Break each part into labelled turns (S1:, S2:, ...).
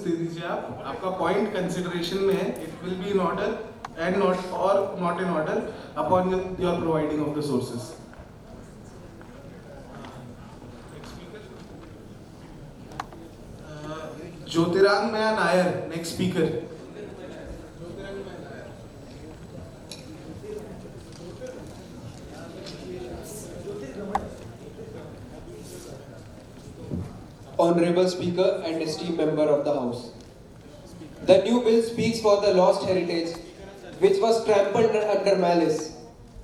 S1: दे दीजिए आप, आपका पॉइंट कंसिडरेशन में है, it will be in order and not in order upon your providing of the sources. Jyotiramaya Nair, next speaker.
S2: Honorable Speaker and esteemed member of the House. The new bill speaks for the lost heritage which was trampled under malice.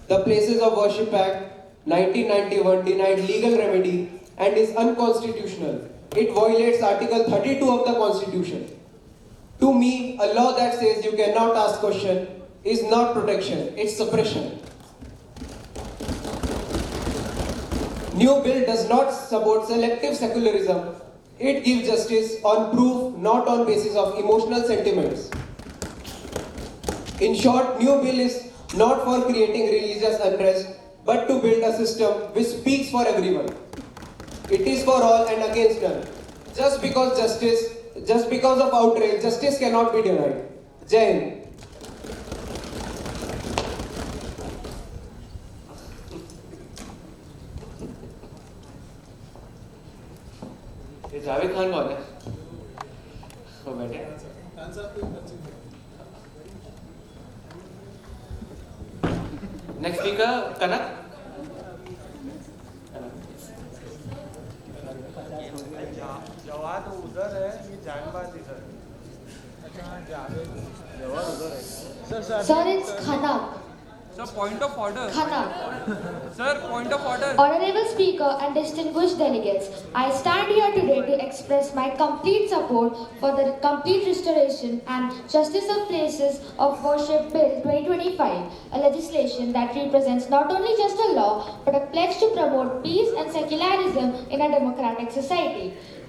S2: The Places of Worship Act 1991 denied legal remedy and is unconstitutional. It violates Article 32 of the Constitution. To me, a law that says you cannot ask question is not protection, it's suppression. New bill does not support selective secularism. It gives justice on proof, not on basis of emotional sentiments. In short, new bill is not for creating religious unrest, but to build a system which speaks for everyone. It is for all and against none. Just because of outrage, justice cannot be denied. Jai Hind.
S3: ये जावेद खान कौन है? वो बैठे. Next speaker कनक.
S4: जवाद उधर है, ये जानबाज इधर. जवाद उधर है.
S5: Sir, it's Khanna.
S6: Sir, point of order.
S5: Khanna.
S6: Sir, point of order.
S5: Honorable Speaker and distinguished delegates, I stand here today to express my complete support for the complete restoration and justice of places of worship bill 2025, a legislation that represents not only just a law but a pledge to promote peace and secularism in a democratic society.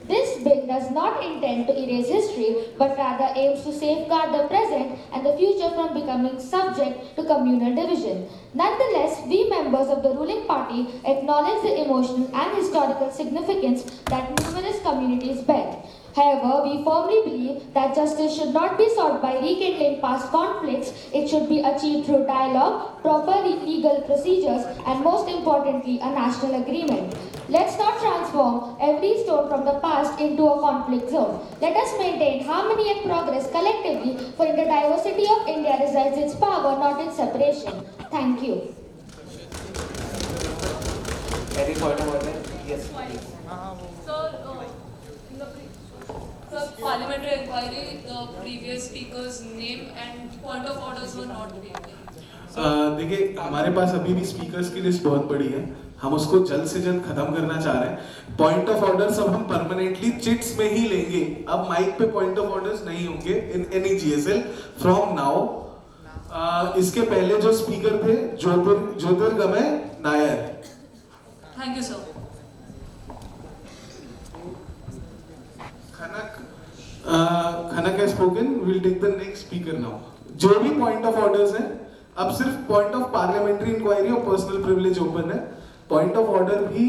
S5: This bill does not intend to erase history, but rather aims to safeguard the present and the future from becoming subject to communal division. Nonetheless, we members of the ruling party acknowledge the emotional and historical significance that numerous communities bear. However, we firmly believe that justice should not be sought by rekindling past conflicts. It should be achieved through dialogue, proper legal procedures, and most importantly, a national agreement. Let's not transform every stone from the past into a conflict zone. Let us maintain harmony and progress collectively, for in the diversity of India resides its power, not its separation. Thank you.
S3: Any point of order? Yes.
S7: Sir, parliamentary inquiry, the previous speaker's name and point of orders were not given.
S1: देखिए, हमारे पास अभी भी speakers की list बहुत बड़ी है, हम उसको जल्द से जल्द खत्म करना चाह रहे हैं. पॉइंट ऑफ ऑर्डर्स अब हम परमानेंटली चिट्स में ही लेंगे. अब माइक पे पॉइंट ऑफ ऑर्डर्स नहीं होंगे in any GSL from now. इसके पहले जो स्पीकर थे ज्योतिर्गमय Nair.
S7: Thank you, sir.
S1: Khanak has spoken. We'll take the next speaker now. जो भी पॉइंट ऑफ ऑर्डर्स हैं, अब सिर्फ पॉइंट ऑफ पार्लियामेंट्री इंक्वायरी और पर्सनल प्रिविलेज ओपन है. पॉइंट ऑफ ऑर्डर भी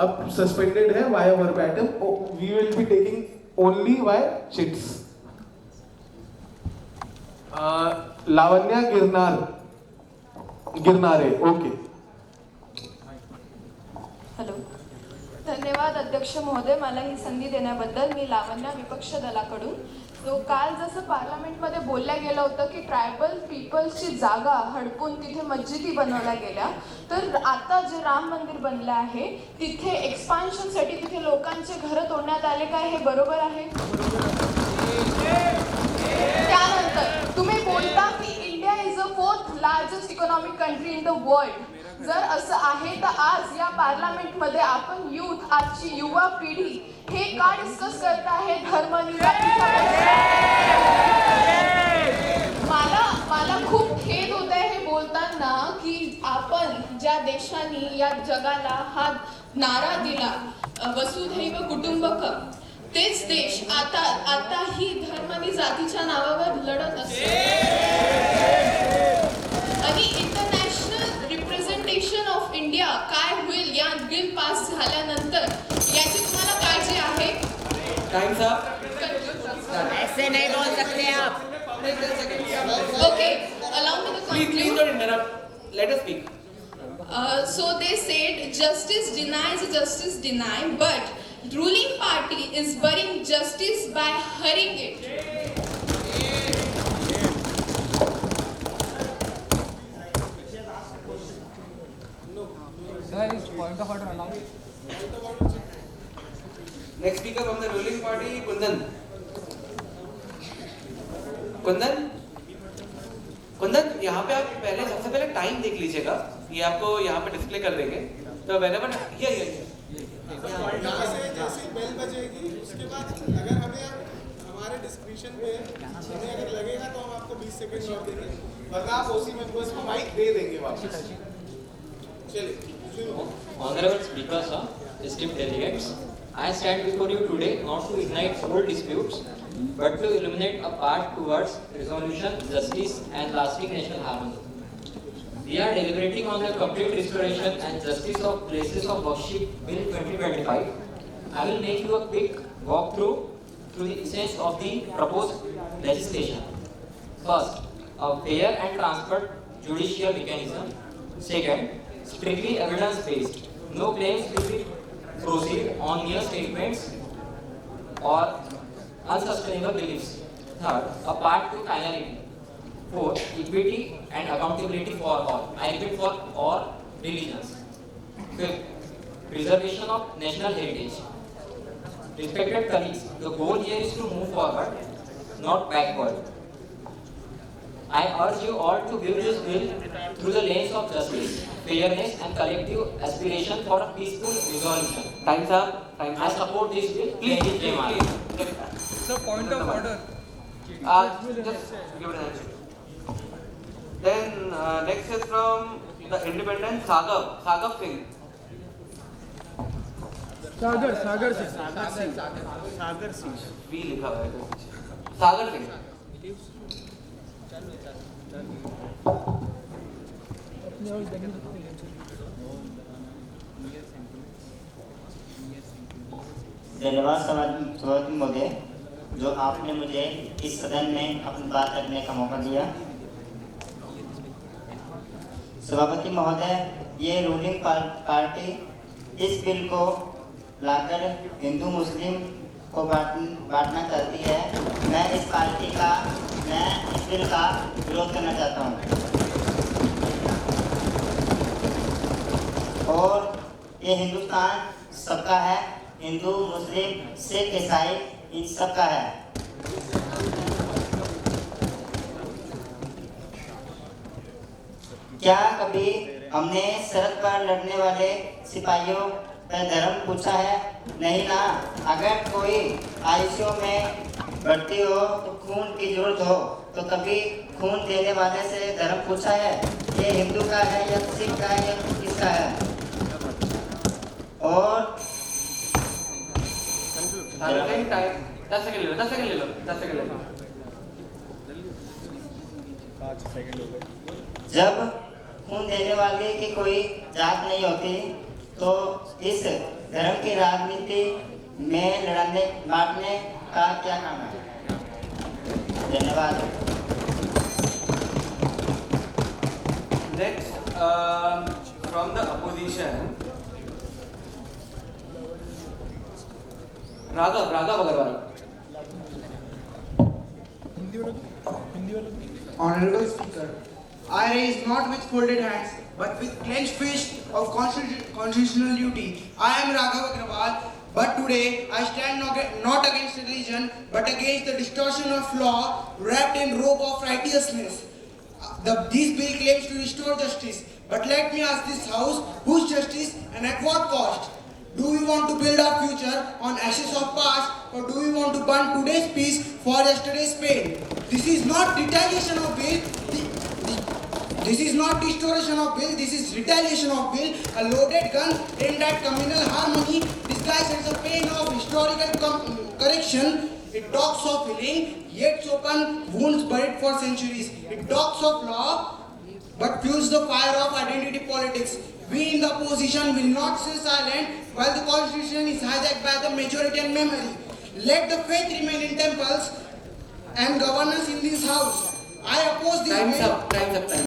S1: अब सस्पेंडेड है via verbatim. We will be taking only via chits. Lavanya Girnare. Okay.
S8: Hello, धन्यवाद अध्यक्ष महोदय, मला ही संधी देण्याबद्दल. मी लावण्या, विपक्ष दलाकडून. तो काल जसं पार्लमेंटमध्ये बोलल्या गेलं होतं की ट्रायबल पीपल्सची जागा हडपून तिथे मस्जिदी बनवल्या गेल्या, तर आता जे राम मंदिर बनलं आहे तिथे एक्सपान्शनसाठी तिथे लोकांचे घरं तोडण्यात आले काय, हे बरोबर आहे? त्यानंतर तुम्ही बोलता की India is a 4th largest economic country in the world. जर असं आहे तर आज या पार्लमेंटमध्ये आपण यूथ, आजची युवा पिढी हे का डिस्कस करत आहे मला खूप खेद होत आहे हे बोलताना की आपण ज्या देशाने या जगाला हा नारा दिला वसुधैव कुटुंबकम, तेच देश आताही धर्म आणि जातीच्या नावावर लढत असतो. आणि इंटरनॅशनल रिप्रेझेंटेशन ऑफ इंडिया काय होईल या बिल पास झाल्यानंतर याची तुम्हाला काळजी आहे?
S3: Times up.
S9: ऐसे नहीं बोल सकते आप.
S8: Okay, allow me to
S3: Please
S8: conclude.
S3: don't interrupt. Let us speak.
S8: So they said justice denies justice deny, but ruling party is burying justice by hurrying it.
S6: Sir, is point of order allowed?
S3: Next speaker from the ruling party, Kundan. Kundan Kundan यहाँ पे आप पहले सबसे पहले time देख लीजिएगा. ये आपको यहाँ पे डिस्प्ले कर देंगे. तो whenever ये
S1: यहाँ से जैसे बेल बजेगी उसके बाद अगर हमें हमारे डिस्क्रिप्शन पे हमें अगर लगेगा तो हम आपको 20 सेकंड और देंगे, वरना आप ओसी मेंबर्स को माइक दे देंगे वापस. चलिए.
S10: Honorable Speaker, sir, esteemed delegates, I stand before you today not to ignite old disputes, but to illuminate a path towards resolution, justice, and lasting national harmony. We are deliberating on the complete restoration and justice of places of worship Bill 2025. I will make you a quick walkthrough through the essence of the proposed legislation. First, a fair and transparent judicial mechanism. Second, strictly evidence-based. No claims will be proceed on mere statements or unsustainable beliefs. Third, a path to finality. Fourth, equity and accountability for all. I repeat, for all religions. Fifth, preservation of national heritage. Respected colleagues, the goal here is to move forward, not backward. I urge you all to view this bill through the lens of justice, fairness, and collective aspiration for a peaceful resolution.
S3: Time's up. Time's
S10: I
S3: up.
S10: support this bill.
S3: Please,
S10: Jai Hind, Jai
S3: please,
S10: Bharat.
S3: please.
S6: Sir, point of order.
S3: Just give it an answer. Then next is from the independent Sagab Singh.
S4: Sagar Singh
S3: V लिखा हुआ है इधर पीछे. सागर सिंह.
S11: धन्यवाद सभापति महोदय, जो आपने मुझे इस सदन में अपनी बात रखने का मौका दिया. सभापति महोदय, ये रूलिंग पार्टी इस बिल को लाकर हिंदू मुस्लिम को बांटना चाहती है. मैं इस बिल का विरोध करना चाहता हूँ. और ये हिंदुस्तान सबका है, हिंदू मुस्लिम सिख ईसाई इन सबका है. क्या कभी हमने सरहद पर लड़ने वाले सिपाहियों का धर्म पूछा है? नहीं ना. अगर कोई आईसीयू में भर्ती हो तो खून की जरूरत हो तो कभी खून देने वाले से धर्म पूछा है? ये हिंदू का है या सिख का है या किसका है? और
S3: 10 सेकंड ले लो.
S11: जब खून देने वाले की कोई जात नहीं होती तो इस धर्म की राजनीति में लड़ने बांटने का क्या काम है? धन्यवाद.
S3: Next from the opposition, Raghav Agarwal.
S12: Honorable Speaker, I raise not with folded hands, but with clenched fist of constitutional duty. I am Raghav Agrawal, but today I stand not against religion, but against the distortion of law wrapped in robe of righteousness. This bill claims to restore justice, but let me ask this House, whose justice and at what cost? Do we want to build our future on ashes of past, or do we want to burn today's peace for yesterday's pain? This is not retaliation of bill. This is not distortion of bill. This is retaliation of bill. A loaded gun aimed at communal harmony, disguised as a pain of historical correction. It talks of healing, yet open wounds buried for centuries. It talks of law, but fuels the fire of identity politics. We in the opposition will not stay silent while the constitution is hijacked by the majority and memory. Let the faith remain in temples and governance in this house. I oppose this
S3: Time's
S12: bill.
S3: up, time's up, time.